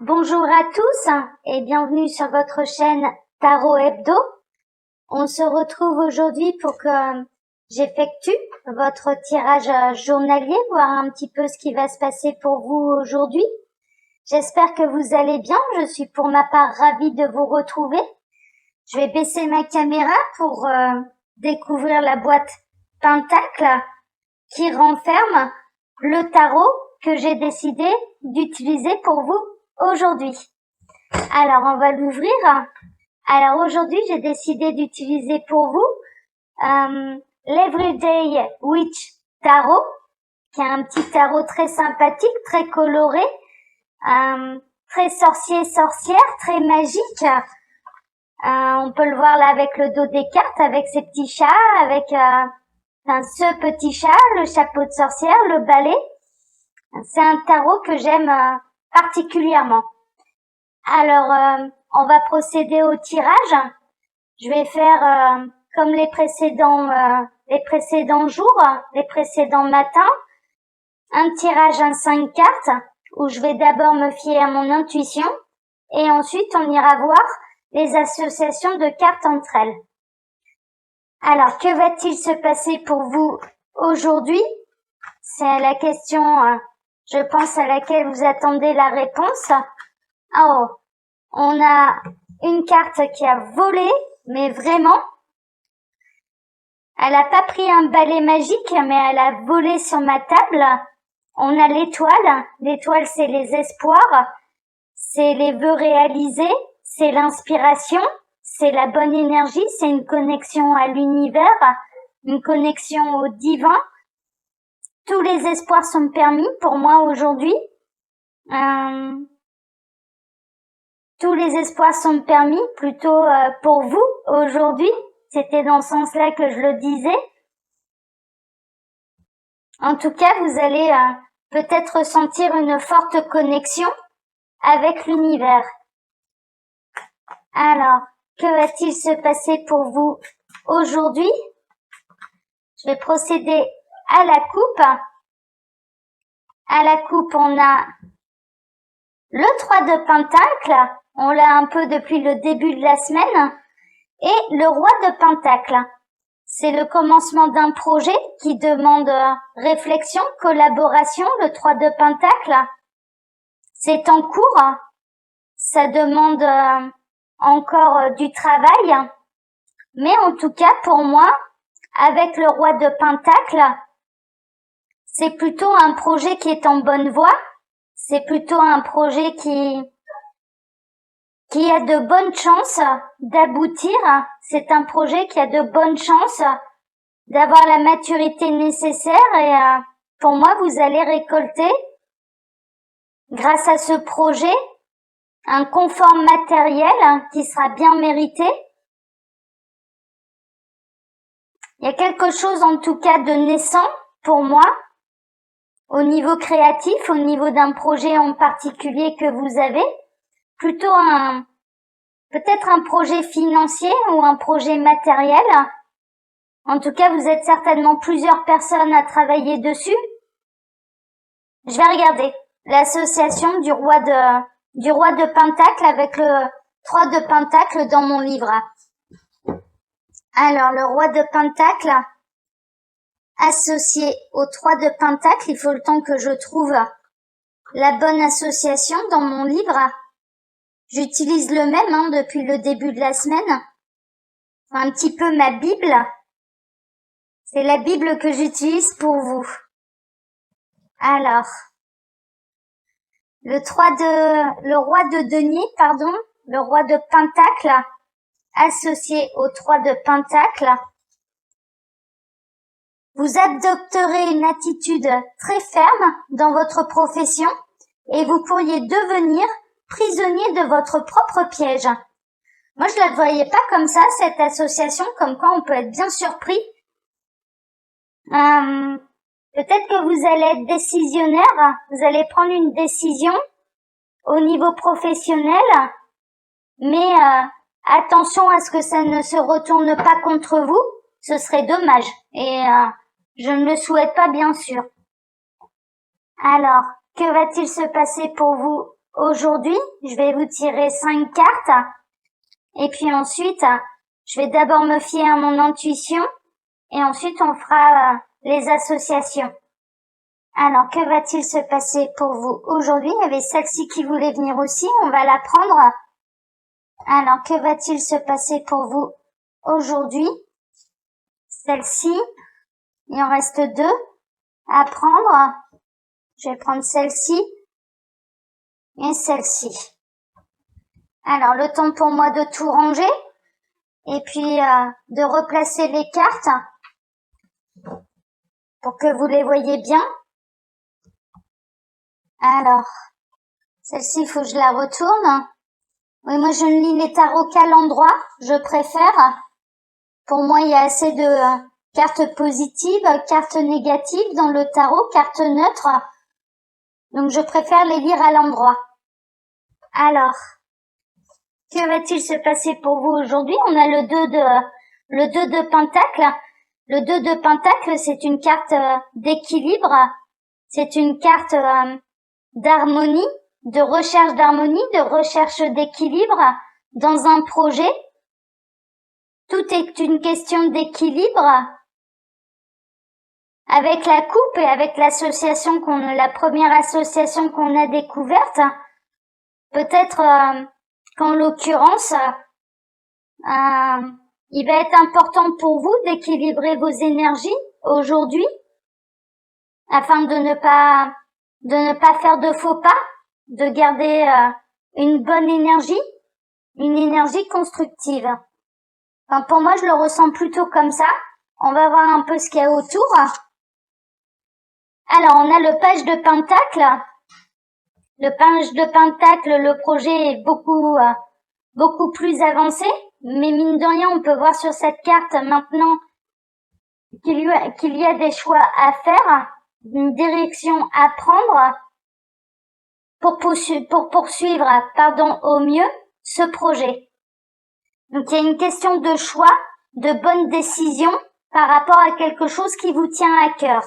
Bonjour à tous et bienvenue sur votre chaîne Tarot Hebdo. On se retrouve aujourd'hui pour que j'effectue votre tirage journalier, voir un petit peu ce qui va se passer pour vous aujourd'hui. J'espère que vous allez bien, je suis pour ma part ravie de vous retrouver. Je vais baisser ma caméra pour découvrir la boîte Pentacle qui renferme le tarot que j'ai décidé d'utiliser pour vous aujourd'hui. Alors, on va l'ouvrir. Alors, aujourd'hui, j'ai décidé d'utiliser pour vous l'Everyday Witch Tarot, qui est un petit tarot très sympathique, très coloré, très sorcier-sorcière, très magique. On peut le voir là avec le dos des cartes, avec ses petits chats, avec ce petit chat, le chapeau de sorcière, le balai. C'est un tarot que j'aime particulièrement. Alors, on va procéder au tirage. Je vais faire comme les précédents jours, les précédents matins, un tirage à 5 cartes où je vais d'abord me fier à mon intuition et ensuite on ira voir les associations de cartes entre elles. Alors, que va-t-il se passer pour vous aujourd'hui? C'est la question, je pense, à laquelle vous attendez la réponse. Oh, on a une carte qui a volé, mais vraiment. Elle a pas pris un balai magique, mais elle a volé sur ma table. On a l'étoile. L'étoile, c'est les espoirs, c'est les vœux réalisés, c'est l'inspiration, c'est la bonne énergie, c'est une connexion à l'univers, une connexion au divin. Tous les espoirs sont permis pour moi aujourd'hui. Tous les espoirs sont permis plutôt pour vous aujourd'hui. C'était dans ce sens-là que je le disais. En tout cas, vous allez peut-être ressentir une forte connexion avec l'univers. Alors, que va-t-il se passer pour vous aujourd'hui? Je vais procéder à la coupe. À la coupe, on a le 3 de Pentacle. On l'a un peu depuis le début de la semaine. Et le roi de Pentacle. C'est le commencement d'un projet qui demande réflexion, collaboration, le 3 de Pentacle. C'est en cours. Ça demande encore du travail. Mais en tout cas, pour moi, avec le roi de Pentacle, c'est plutôt un projet qui est en bonne voie. C'est plutôt un projet qui a de bonnes chances d'aboutir. C'est un projet qui a de bonnes chances d'avoir la maturité nécessaire et pour moi, vous allez récolter, grâce à ce projet, un confort matériel qui sera bien mérité. Il y a quelque chose en tout cas de naissant pour moi, au niveau créatif, au niveau d'un projet en particulier que vous avez, plutôt peut-être un projet financier ou un projet matériel. En tout cas, vous êtes certainement plusieurs personnes à travailler dessus. Je vais regarder l'association du roi de Pentacle avec le 3 de Pentacle dans mon livre. Alors, le roi de Pentacle associé au 3 de Pentacle, il faut le temps que je trouve la bonne association dans mon livre. J'utilise le même depuis le début de la semaine. Un petit peu ma Bible. C'est la Bible que j'utilise pour vous. Alors, le roi de denier, le roi de Pentacle, associé au 3 de Pentacle. Vous adopterez une attitude très ferme dans votre profession et vous pourriez devenir prisonnier de votre propre piège. Moi, je la voyais pas comme ça, cette association, comme quoi on peut être bien surpris. Peut-être que vous allez être décisionnaire, vous allez prendre une décision au niveau professionnel, mais attention à ce que ça ne se retourne pas contre vous, ce serait dommage, et je ne le souhaite pas bien sûr. Alors, que va-t-il se passer pour vous aujourd'hui, je vais vous tirer 5 cartes. Et puis ensuite, je vais d'abord me fier à mon intuition. Et ensuite, on fera les associations. Alors, que va-t-il se passer pour vous aujourd'hui? Il y avait celle-ci qui voulait venir aussi. On va la prendre. Alors, que va-t-il se passer pour vous aujourd'hui? Celle-ci. Il en reste 2 à prendre. Je vais prendre celle-ci et celle-ci. Alors, le temps pour moi de tout ranger et puis de replacer les cartes pour que vous les voyez bien. Alors, celle-ci, il faut que je la retourne. Oui, moi je ne lis les tarots qu'à l'endroit, je préfère. Pour moi, il y a assez de cartes positives, cartes négatives dans le tarot, cartes neutres. Donc je préfère les lire à l'endroit. Alors, que va-t-il se passer pour vous aujourd'hui? On a le 2 de Pentacle. Le 2 de Pentacle, c'est une carte d'équilibre. C'est une carte d'harmonie, de recherche d'harmonie, de recherche d'équilibre dans un projet. Tout est une question d'équilibre. Avec la coupe et avec l'association la première association qu'on a découverte, peut-être qu'en l'occurrence, il va être important pour vous d'équilibrer vos énergies aujourd'hui afin de ne pas faire de faux pas, de garder une bonne énergie, une énergie constructive. Enfin, pour moi, je le ressens plutôt comme ça. On va voir un peu ce qu'il y a autour. Alors, on a le page de Pentacle. Le page de Pentacle, le projet est beaucoup plus avancé. Mais mine de rien, on peut voir sur cette carte maintenant qu'il y a des choix à faire, une direction à prendre pour poursuivre, au mieux ce projet. Donc, il y a une question de choix, de bonne décision par rapport à quelque chose qui vous tient à cœur.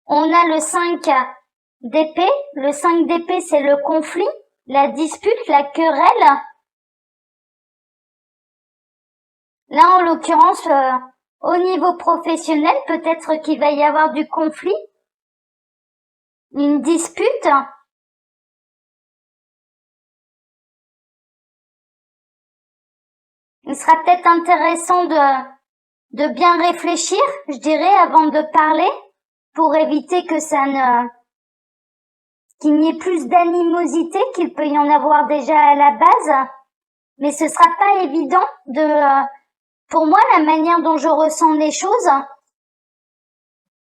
On a le 5 d'épée. Le 5 d'épée, c'est le conflit, la dispute, la querelle. Là, en l'occurrence, au niveau professionnel, peut-être qu'il va y avoir du conflit, une dispute. Il sera peut-être intéressant de bien réfléchir, je dirais, avant de parler, pour éviter que qu'il n'y ait plus d'animosité qu'il peut y en avoir déjà à la base. Mais ce sera pas évident pour moi, la manière dont je ressens les choses,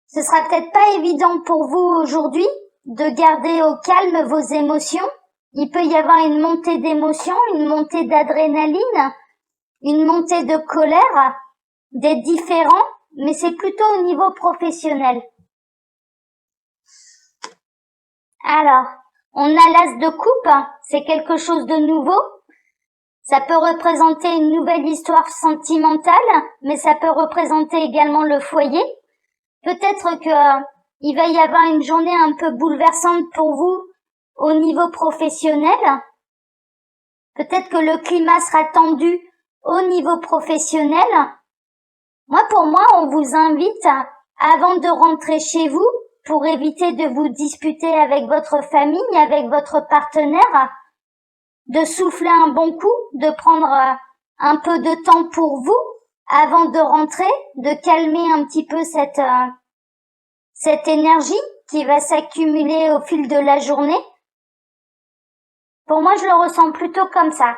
ce sera peut-être pas évident pour vous aujourd'hui de garder au calme vos émotions. Il peut y avoir une montée d'émotions, une montée d'adrénaline, une montée de colère, des différends, mais c'est plutôt au niveau professionnel. Alors, on a l'as de coupe, c'est quelque chose de nouveau. Ça peut représenter une nouvelle histoire sentimentale, mais ça peut représenter également le foyer. Peut-être que il va y avoir une journée un peu bouleversante pour vous au niveau professionnel. Peut-être que le climat sera tendu au niveau professionnel. Pour moi, on vous invite, avant de rentrer chez vous, pour éviter de vous disputer avec votre famille, avec votre partenaire, de souffler un bon coup, de prendre un peu de temps pour vous avant de rentrer, de calmer un petit peu cette énergie qui va s'accumuler au fil de la journée. Pour moi, je le ressens plutôt comme ça.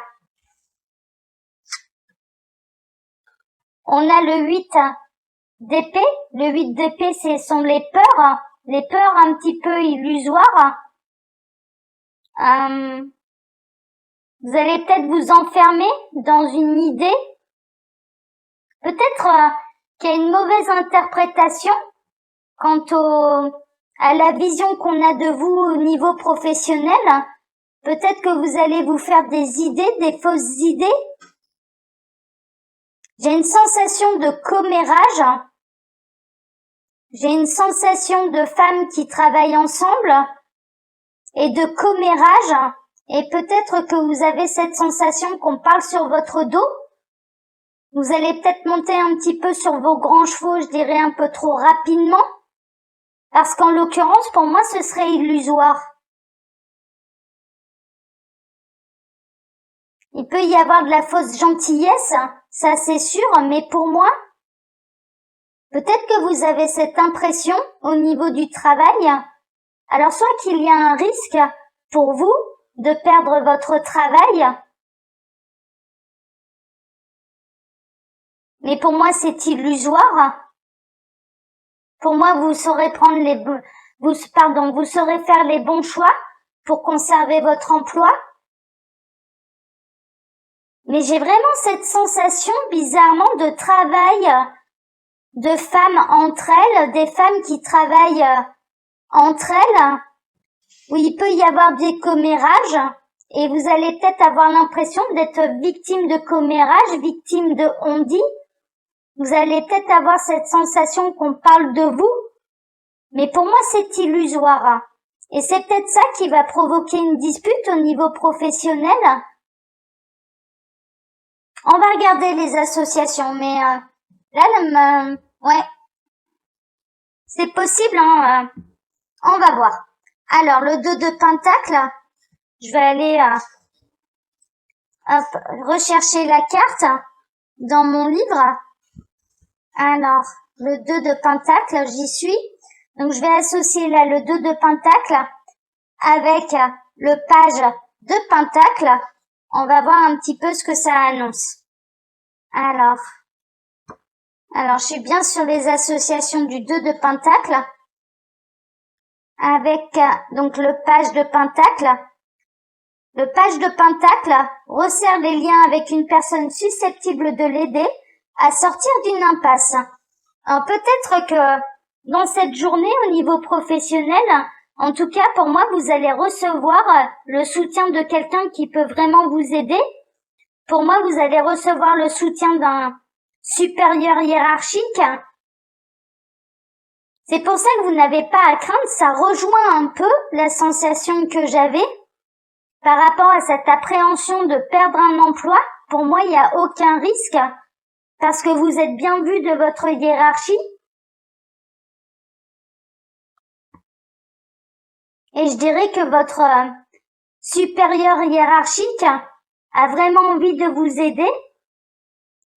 On a le 8 d'épée. Le 8 d'épée, ce sont les peurs un petit peu illusoires. Vous allez peut-être vous enfermer dans une idée. Peut-être qu'il y a une mauvaise interprétation quant à la vision qu'on a de vous au niveau professionnel. Peut-être que vous allez vous faire des idées, des fausses idées. J'ai une sensation de commérage. J'ai une sensation de femmes qui travaillent ensemble. et de commérage. Et peut-être que vous avez cette sensation qu'on parle sur votre dos. Vous allez peut-être monter un petit peu sur vos grands chevaux, je dirais un peu trop rapidement. Parce qu'en l'occurrence, pour moi, ce serait illusoire. Il peut y avoir de la fausse gentillesse, ça c'est sûr, mais pour moi, peut-être que vous avez cette impression au niveau du travail. Alors soit qu'il y a un risque pour vous de perdre votre travail, mais pour moi c'est illusoire. Pour moi, vous saurez vous saurez faire les bons choix pour conserver votre emploi. Mais j'ai vraiment cette sensation, bizarrement, de travail de femmes entre elles, des femmes qui travaillent entre elles, où il peut y avoir des commérages, et vous allez peut-être avoir l'impression d'être victime de commérage, victime de on-dit. Vous allez peut-être avoir cette sensation qu'on parle de vous, mais pour moi c'est illusoire. Et c'est peut-être ça qui va provoquer une dispute au niveau professionnel. On va regarder les associations, mais là, ouais, c'est possible, hein. On va voir. Alors, le 2 de Pentacle, je vais aller rechercher la carte dans mon livre. Alors, le 2 de Pentacle, j'y suis. Donc, je vais associer là le 2 de Pentacle avec le page de Pentacle. On va voir un petit peu ce que ça annonce. Alors, je suis bien sur les associations du 2 de Pentacle avec donc le page de Pentacle. Le page de Pentacle resserre les liens avec une personne susceptible de l'aider à sortir d'une impasse. Alors peut-être que dans cette journée au niveau professionnel, en tout cas pour moi, vous allez recevoir le soutien de quelqu'un qui peut vraiment vous aider. Pour moi, vous allez recevoir le soutien d'un supérieur hiérarchique. C'est pour ça que vous n'avez pas à craindre, ça rejoint un peu la sensation que j'avais par rapport à cette appréhension de perdre un emploi. Pour moi, il n'y a aucun risque parce que vous êtes bien vu de votre hiérarchie. Et je dirais que votre supérieur hiérarchique a vraiment envie de vous aider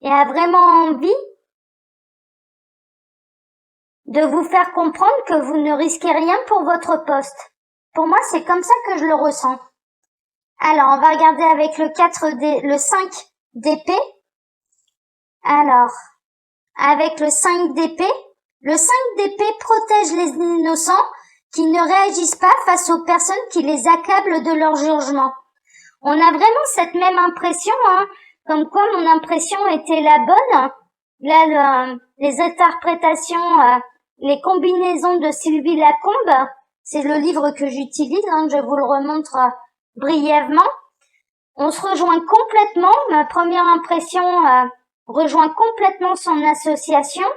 et a vraiment envie de vous faire comprendre que vous ne risquez rien pour votre poste. Pour moi, c'est comme ça que je le ressens. Alors, on va regarder avec le 5 d'épée. Alors, avec le 5 d'épée, le 5 d'épée protège les innocents qui ne réagissent pas face aux personnes qui les accablent de leur jugement. On a vraiment cette même impression, comme quoi mon impression était la bonne. Là, les interprétations, les combinaisons de Sylvie Lacombe, c'est le livre que j'utilise, je vous le remontre brièvement. On se rejoint complètement, ma première impression rejoint complètement son association.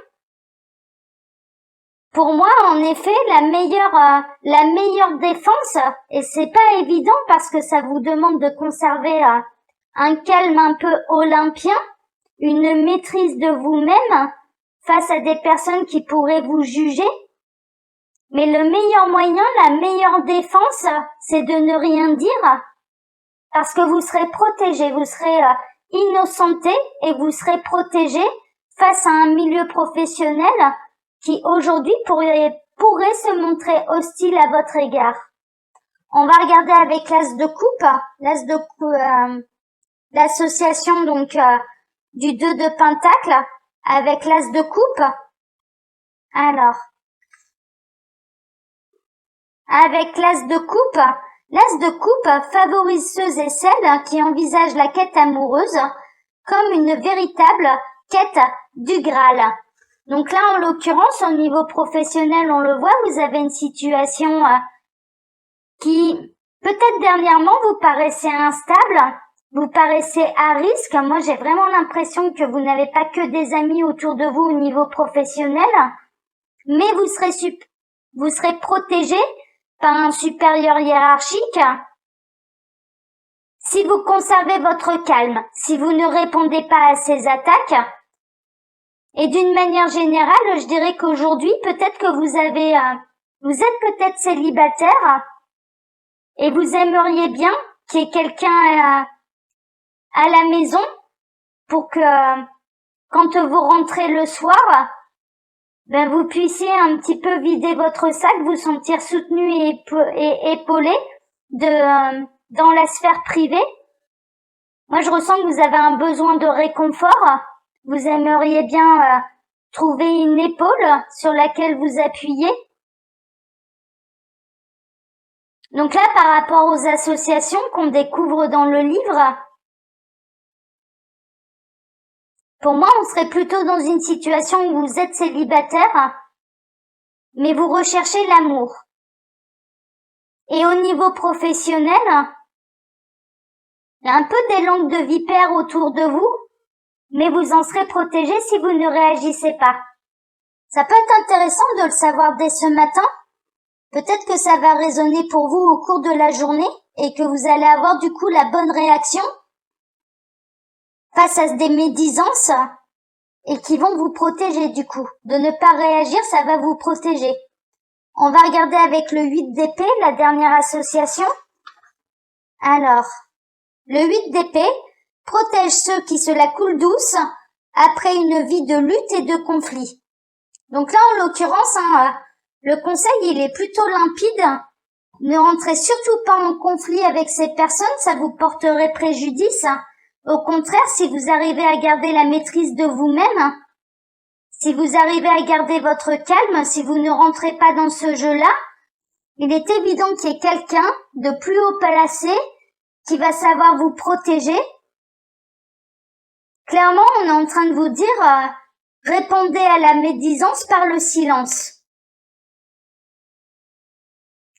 Pour moi, en effet, la meilleure défense, et c'est pas évident parce que ça vous demande de conserver un calme un peu olympien, une maîtrise de vous-même face à des personnes qui pourraient vous juger. Mais le meilleur moyen, la meilleure défense, c'est de ne rien dire parce que vous serez protégé, vous serez innocenté et vous serez protégé face à un milieu professionnel qui aujourd'hui pourrait se montrer hostile à votre égard. On va regarder avec l'as de coupe, l'association donc du 2 de Pentacle avec l'as de coupe. Alors, avec l'as de coupe favorise ceux et celles qui envisagent la quête amoureuse comme une véritable quête du Graal. Donc là, en l'occurrence, au niveau professionnel, on le voit, vous avez une situation qui, peut-être dernièrement, vous paraissez instable, vous paraissez à risque. Moi, j'ai vraiment l'impression que vous n'avez pas que des amis autour de vous au niveau professionnel, mais vous serez protégé par un supérieur hiérarchique. Si vous conservez votre calme, si vous ne répondez pas à ces attaques, et d'une manière générale, je dirais qu'aujourd'hui, peut-être que vous êtes peut-être célibataire et vous aimeriez bien qu'il y ait quelqu'un à la maison pour que quand vous rentrez le soir, ben vous puissiez un petit peu vider votre sac, vous sentir soutenu et épaulé dans la sphère privée. Moi, je ressens que vous avez un besoin de réconfort. Vous aimeriez bien trouver une épaule sur laquelle vous appuyez. Donc là, par rapport aux associations qu'on découvre dans le livre, pour moi, on serait plutôt dans une situation où vous êtes célibataire, mais vous recherchez l'amour. Et au niveau professionnel, il y a un peu des langues de vipère autour de vous, mais vous en serez protégé si vous ne réagissez pas. Ça peut être intéressant de le savoir dès ce matin. Peut-être que ça va résonner pour vous au cours de la journée et que vous allez avoir du coup la bonne réaction face à des médisances et qui vont vous protéger du coup. De ne pas réagir, ça va vous protéger. On va regarder avec le 8 d'épée, la dernière association. Alors, le 8 d'épée protège ceux qui se la coulent douce après une vie de lutte et de conflit. Donc là, en l'occurrence, le conseil, il est plutôt limpide. Ne rentrez surtout pas en conflit avec ces personnes, ça vous porterait préjudice. Au contraire, si vous arrivez à garder la maîtrise de vous-même, si vous arrivez à garder votre calme, si vous ne rentrez pas dans ce jeu-là, il est évident qu'il y ait quelqu'un de plus haut placé qui va savoir vous protéger. Clairement, on est en train de vous dire, répondez à la médisance par le silence.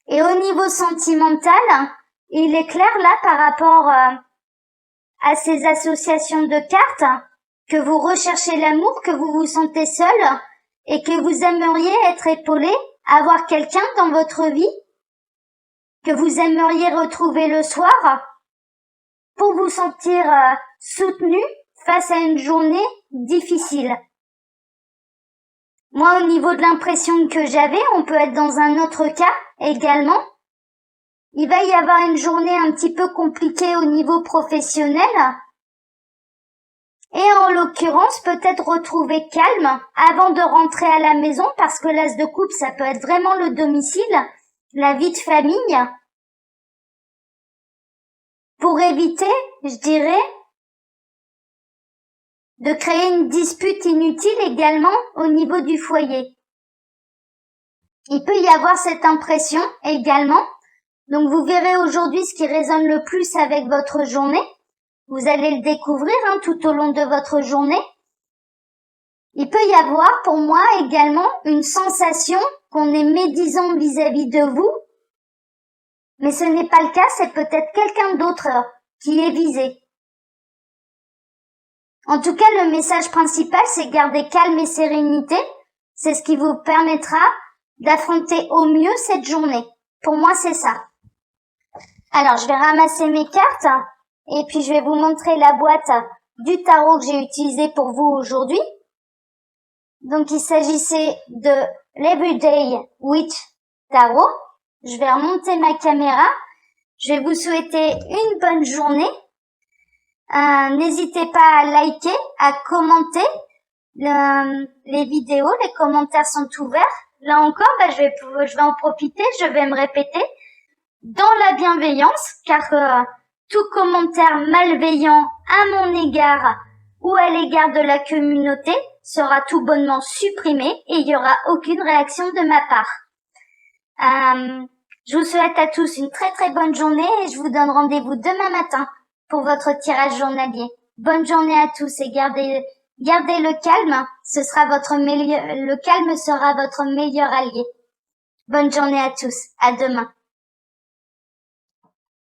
Et au niveau sentimental, il est clair là par rapport à ces associations de cartes que vous recherchez l'amour, que vous vous sentez seul et que vous aimeriez être épaulé, avoir quelqu'un dans votre vie que vous aimeriez retrouver le soir pour vous sentir soutenu face à une journée difficile. Moi, au niveau de l'impression que j'avais, on peut être dans un autre cas également. Il va y avoir une journée un petit peu compliquée au niveau professionnel. Et en l'occurrence, peut-être retrouver calme avant de rentrer à la maison parce que l'as de coupe, ça peut être vraiment le domicile, la vie de famille. Pour éviter, je dirais, de créer une dispute inutile également au niveau du foyer. Il peut y avoir cette impression également. Donc vous verrez aujourd'hui ce qui résonne le plus avec votre journée. Vous allez le découvrir tout au long de votre journée. Il peut y avoir pour moi également une sensation qu'on est médisant vis-à-vis de vous. Mais ce n'est pas le cas, c'est peut-être quelqu'un d'autre qui est visé. En tout cas, le message principal, c'est garder calme et sérénité. C'est ce qui vous permettra d'affronter au mieux cette journée. Pour moi, c'est ça. Alors, je vais ramasser mes cartes et puis je vais vous montrer la boîte du tarot que j'ai utilisé pour vous aujourd'hui. Donc, il s'agissait de l'Everyday Witch Tarot. Je vais remonter ma caméra. Je vais vous souhaiter une bonne journée. N'hésitez pas à liker, à commenter les vidéos. Les commentaires sont ouverts. Là encore, je vais en profiter. Je vais me répéter dans la bienveillance, car tout commentaire malveillant à mon égard ou à l'égard de la communauté sera tout bonnement supprimé et il n'y aura aucune réaction de ma part. Je vous souhaite à tous une très très bonne journée et je vous donne rendez-vous demain matin pour votre tirage journalier. Bonne journée à tous et gardez le calme, le calme sera votre meilleur allié. Bonne journée à tous, à demain.